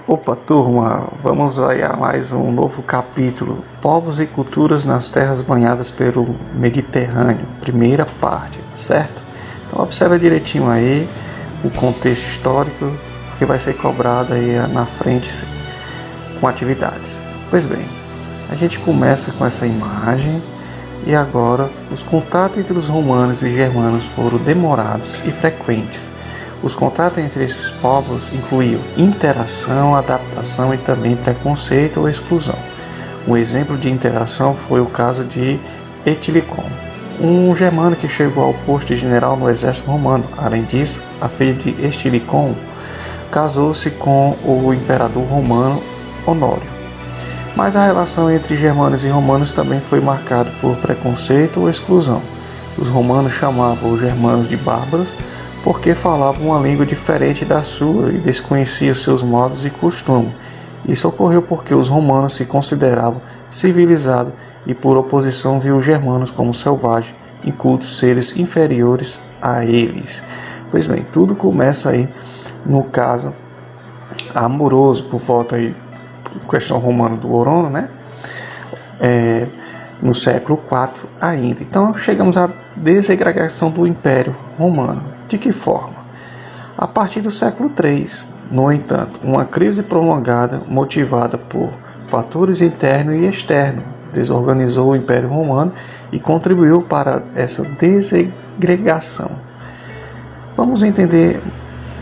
Opa, turma, vamos aí a mais um novo capítulo: Povos e Culturas nas Terras Banhadas pelo Mediterrâneo, primeira parte, certo? Então observa direitinho aí o contexto histórico que vai ser cobrado aí na frente com atividades. Pois bem, a gente começa com essa imagem e agora os contatos entre os romanos e germanos foram demorados e frequentes. Os contatos entre esses povos incluíam interação, adaptação e também preconceito ou exclusão. Um exemplo de interação foi o caso de Etilicon, um germano que chegou ao posto de general no exército romano. Além disso, a filha de Estilicon casou-se com o imperador romano Honório. Mas a relação entre germanos e romanos também foi marcada por preconceito ou exclusão. Os romanos chamavam os germanos de bárbaros porque falavam uma língua diferente da sua e desconheciam seus modos e costumes. Isso ocorreu porque os romanos se consideravam civilizados e por oposição viam os germanos como selvagens, incultos, seres inferiores a eles. Pois bem, tudo começa aí no caso amoroso, por volta aí questão romana do Orono, né? No século IV ainda. Então chegamos à desagregação do Império Romano. De que forma? A partir do século III, no entanto, uma crise prolongada, motivada por fatores internos e externos, desorganizou o Império Romano e contribuiu para essa desagregação. Vamos entender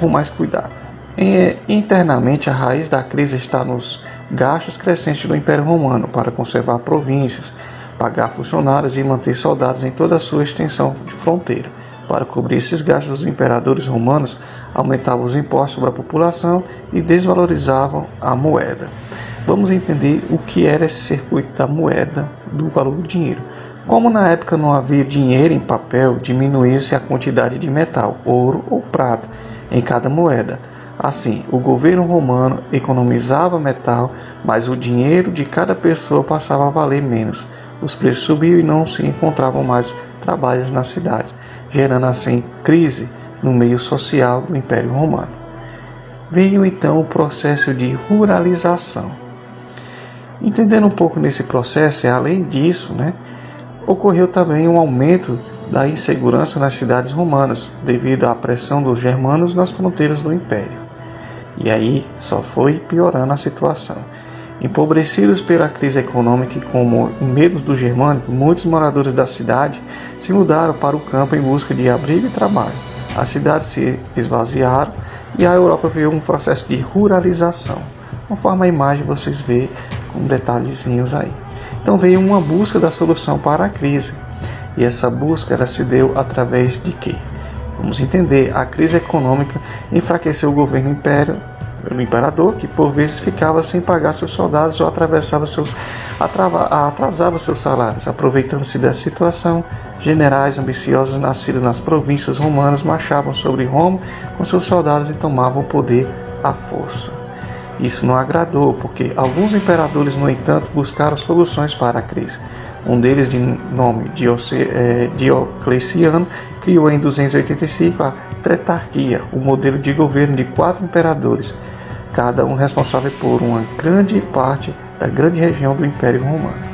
com mais cuidado. Internamente, a raiz da crise está nos gastos crescentes do Império Romano para conservar províncias, pagar funcionários e manter soldados em toda a sua extensão de fronteira. Para cobrir esses gastos, os imperadores romanos aumentavam os impostos sobre a população e desvalorizavam a moeda. Vamos entender o que era esse circuito da moeda, do valor do dinheiro. Como na época não havia dinheiro em papel, diminuía-se a quantidade de metal, ouro ou prata, em cada moeda. Assim, o governo romano economizava metal, mas o dinheiro de cada pessoa passava a valer menos. Os preços subiam e não se encontravam mais trabalhos nas cidades, gerando assim crise no meio social do Império Romano. Veio então o processo de ruralização. Entendendo um pouco nesse processo, além disso, ocorreu também um aumento da insegurança nas cidades romanas, devido à pressão dos germanos nas fronteiras do Império. E aí só foi piorando a situação. Empobrecidos pela crise econômica e com medo do germânico, muitos moradores da cidade se mudaram para o campo em busca de abrigo e trabalho. As cidades se esvaziaram e a Europa viu um processo de ruralização. Conforme a imagem vocês veem com detalhezinhos aí. Então veio uma busca da solução para a crise. E essa busca ela se deu através de quê? Vamos entender, a crise econômica enfraqueceu o governo do imperador, que por vezes ficava sem pagar seus soldados ou atrasava seus salários. Aproveitando-se dessa situação, generais ambiciosos nascidos nas províncias romanas marchavam sobre Roma com seus soldados e tomavam o poder à força. Isso não agradou, porque alguns imperadores, no entanto, buscaram soluções para a crise. Um deles, de nome Diocleciano, criou em 285 a Tretarquia, o modelo de governo de 4 imperadores, cada um responsável por uma grande parte da grande região do Império Romano.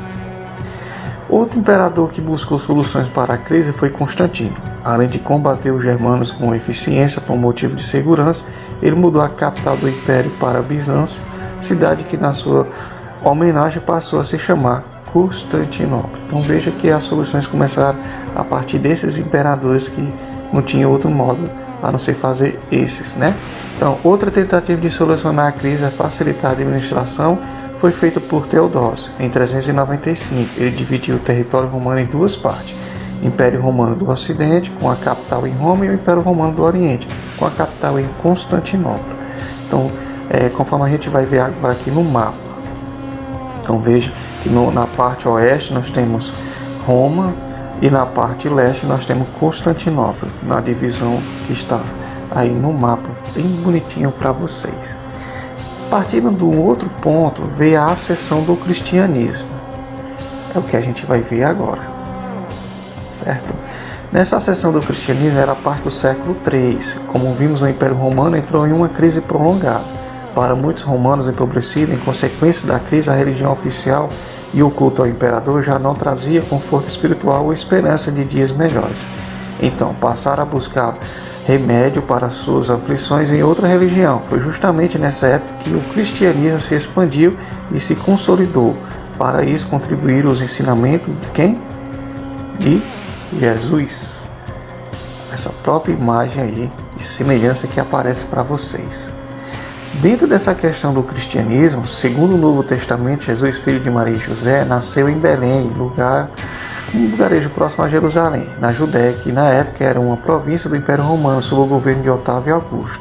Outro imperador que buscou soluções para a crise foi Constantino. Além de combater os germanos com eficiência por motivo de segurança, ele mudou a capital do Império para Bizâncio, cidade que na sua homenagem passou a se chamar Constantinopla. Então veja que as soluções começaram a partir desses imperadores que não tinham outro modo a não ser fazer esses, Então, outra tentativa de solucionar a crise é facilitar a administração foi feita por Teodósio em 395. Ele dividiu o território romano em duas partes: Império Romano do Ocidente, com a capital em Roma, e o Império Romano do Oriente, com a capital em Constantinopla. Então, conforme a gente vai ver agora aqui no mapa. Então veja que na parte oeste nós temos Roma e na parte leste nós temos Constantinopla, na divisão que está aí no mapa, bem bonitinho para vocês. Partindo do outro ponto, veio a ascensão do cristianismo. É o que a gente vai ver agora, certo? Nessa ascensão do cristianismo era parte do século III. Como vimos, o Império Romano entrou em uma crise prolongada. Para muitos romanos empobrecidos, em consequência da crise, a religião oficial e o culto ao imperador já não trazia conforto espiritual ou esperança de dias melhores. Então passaram a buscar remédio para suas aflições em outra religião. Foi justamente nessa época que o cristianismo se expandiu e se consolidou. Para isso contribuíram os ensinamentos de quem? De Jesus. Essa própria imagem aí e semelhança que aparece para vocês. Dentro dessa questão do cristianismo, segundo o Novo Testamento, Jesus, filho de Maria e José, nasceu em Belém, um lugarejo próximo a Jerusalém, na Judéia, que na época era uma província do Império Romano, sob o governo de Otávio Augusto.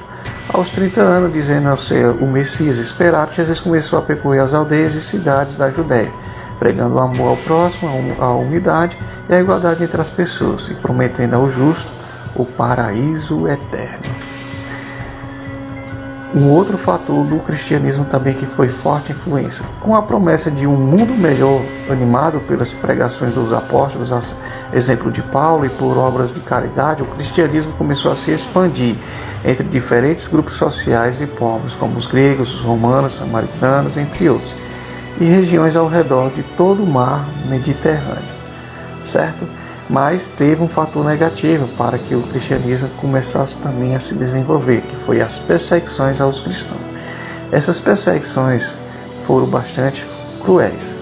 Aos 30 anos, dizendo ser o Messias esperado, Jesus começou a percorrer as aldeias e cidades da Judéia, pregando o amor ao próximo, a humildade e a igualdade entre as pessoas, e prometendo ao justo o paraíso eterno. Um outro fator do cristianismo também que foi forte influência, com a promessa de um mundo melhor, animado pelas pregações dos apóstolos, exemplo de Paulo, e por obras de caridade, o cristianismo começou a se expandir entre diferentes grupos sociais e povos, como os gregos, os romanos, os samaritanos, entre outros, e regiões ao redor de todo o mar Mediterrâneo, certo? Mas teve um fator negativo para que o cristianismo começasse também a se desenvolver, que foi as perseguições aos cristãos. Essas perseguições foram bastante cruéis.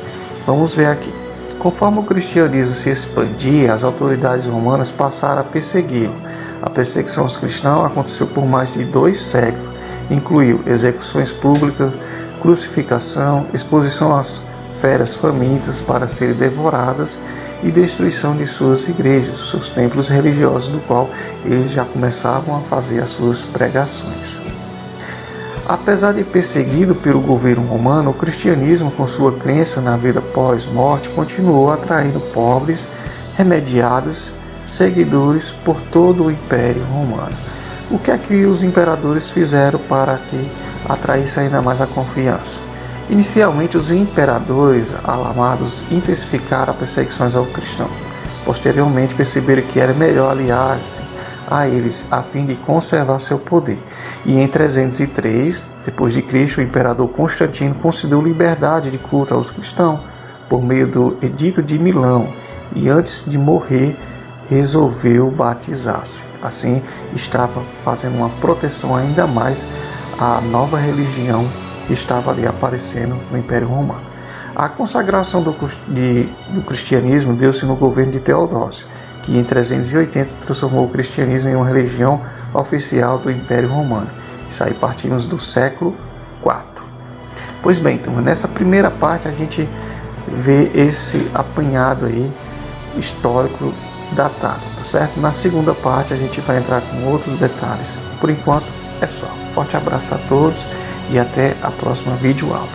Vamos ver aqui. Conforme o cristianismo se expandia, as autoridades romanas passaram a persegui-lo. A perseguição aos cristãos aconteceu por mais de 2 séculos. Incluiu execuções públicas, crucificação, exposição às feras famintas para serem devoradas e destruição de suas igrejas, seus templos religiosos, do qual eles já começavam a fazer as suas pregações. Apesar de perseguido pelo governo romano, o cristianismo, com sua crença na vida pós-morte, continuou atraindo pobres, remediados, seguidores por todo o Império Romano. O que é que os imperadores fizeram para que atraísse ainda mais a confiança? Inicialmente, os imperadores alamados intensificaram as perseguições aos cristãos. Posteriormente, perceberam que era melhor aliar-se a eles a fim de conservar seu poder. E em 303 d.C., o imperador Constantino concedeu liberdade de culto aos cristãos por meio do Edito de Milão e, antes de morrer, resolveu batizar-se. Assim, estava fazendo uma proteção ainda mais à nova religião que estava ali aparecendo no Império Romano. A consagração do cristianismo deu-se no governo de Teodósio, que em 380 transformou o cristianismo em uma religião oficial do Império Romano. Isso aí partimos do século IV. Pois bem, então, nessa primeira parte a gente vê esse apanhado aí histórico datado, tá certo? Na segunda parte a gente vai entrar com outros detalhes. Por enquanto é só. Forte abraço a todos e até a próxima videoaula.